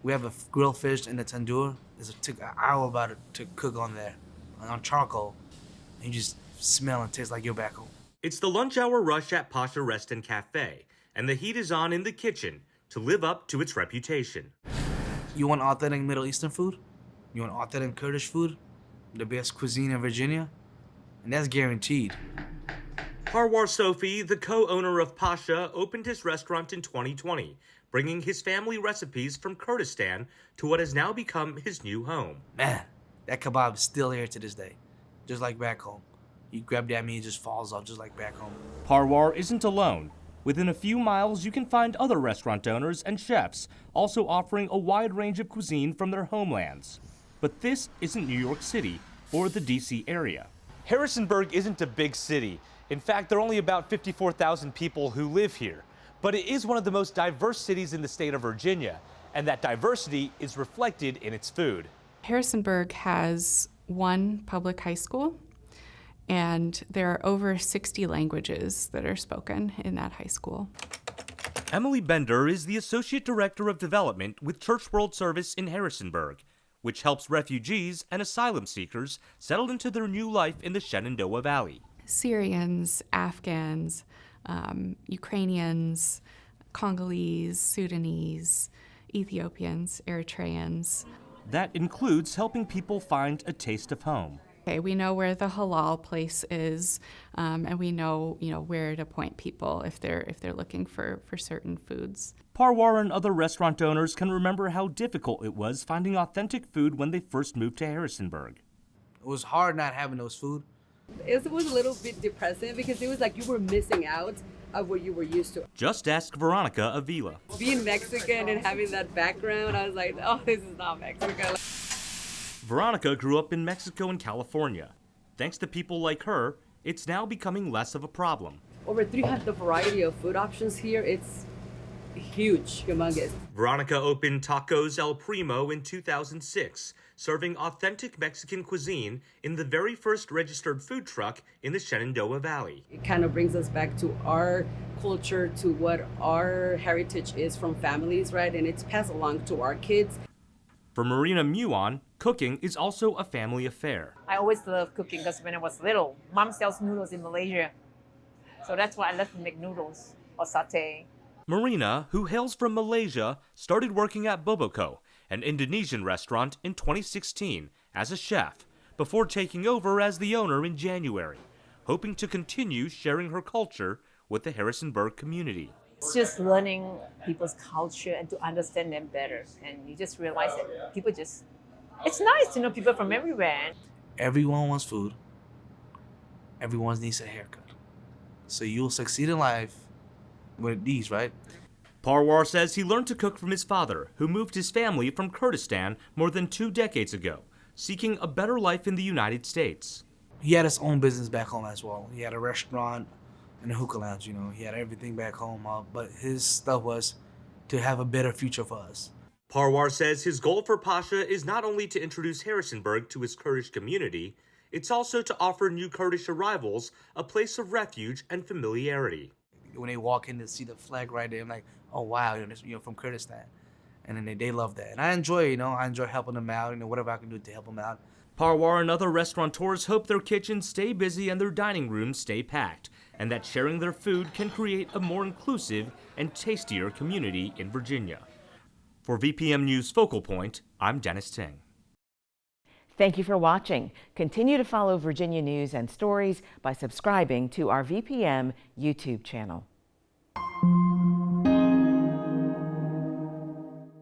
We have a grilled fish in the tandoor. It took an hour about it to cook on there, on charcoal. And you just smell and taste like you're back home. It's the lunch hour rush at Pasha Rest and Cafe, and the heat is on in the kitchen to live up to its reputation. You want authentic Middle Eastern food? You want authentic Kurdish food? The best cuisine in Virginia? And that's guaranteed. Parwar Sofi, the co-owner of Pasha, opened his restaurant in 2020, bringing his family recipes from Kurdistan to what has now become his new home. Man, that kebab is still here to this day, just like back home. You grab that meat, it just falls off just like back home. Parwar isn't alone. Within a few miles, you can find other restaurant owners and chefs also offering a wide range of cuisine from their homelands. But this isn't New York City or the D.C. area. Harrisonburg isn't a big city. In fact, there are only about 54,000 people who live here. But it is one of the most diverse cities in the state of Virginia, and that diversity is reflected in its food. Harrisonburg has one public high school, and there are over 60 languages that are spoken in that high school. Emily Bender is the Associate Director of Development with Church World Service in Harrisonburg, which helps refugees and asylum seekers settle into their new life in the Shenandoah Valley. Syrians, Afghans, Ukrainians, Congolese, Sudanese, Ethiopians, Eritreans. That includes helping people find a taste of home. Okay, we know where the halal place is, and we know, where to point people if they're looking for certain foods. Parwar and other restaurant owners can remember how difficult it was finding authentic food when they first moved to Harrisonburg. It was hard not having those food. It was a little bit depressing because it was like you were missing out of what you were used to. Just ask Veronica Avila. Being Mexican and having that background, I was like, oh, this is not Mexico. Veronica grew up in Mexico and California. Thanks to people like her, it's now becoming less of a problem. Over 300 variety of food options here. It's huge, humongous. Veronica opened Tacos El Primo in 2006, serving authentic Mexican cuisine in the very first registered food truck in the Shenandoah Valley. It kind of brings us back to our culture, to what our heritage is from families, right? And it's passed along to our kids. For Marina Muon, cooking is also a family affair. I always loved cooking because when I was little, Mom sells noodles in Malaysia. So that's why I love to make noodles or satay. Marina, who hails from Malaysia, started working at Boboco, an Indonesian restaurant, in 2016 as a chef, before taking over as the owner in January, hoping to continue sharing her culture with the Harrisonburg community. It's just learning people's culture and to understand them better. And you just realize that it's nice to know people from everywhere. Everyone wants food. Everyone needs a haircut. So you'll succeed in life with these, right? Parwar says he learned to cook from his father, who moved his family from Kurdistan more than 2 decades ago, seeking a better life in the United States. He had his own business back home as well. He had a restaurant and a hookah lounge, He had everything back home. But his stuff was to have a better future for us. Parwar says his goal for Pasha is not only to introduce Harrisonburg to his Kurdish community, it's also to offer new Kurdish arrivals a place of refuge and familiarity. When they walk in to see the flag right there, I'm like, oh wow, you're from Kurdistan. And then they love that. And I enjoy, I enjoy helping them out, whatever I can do to help them out. Parwar and other restaurateurs hope their kitchens stay busy and their dining rooms stay packed, and that sharing their food can create a more inclusive and tastier community in Virginia. For VPM News Focal Point, I'm Dennis Ting. Thank you for watching. Continue to follow Virginia news and stories by subscribing to our VPM YouTube channel.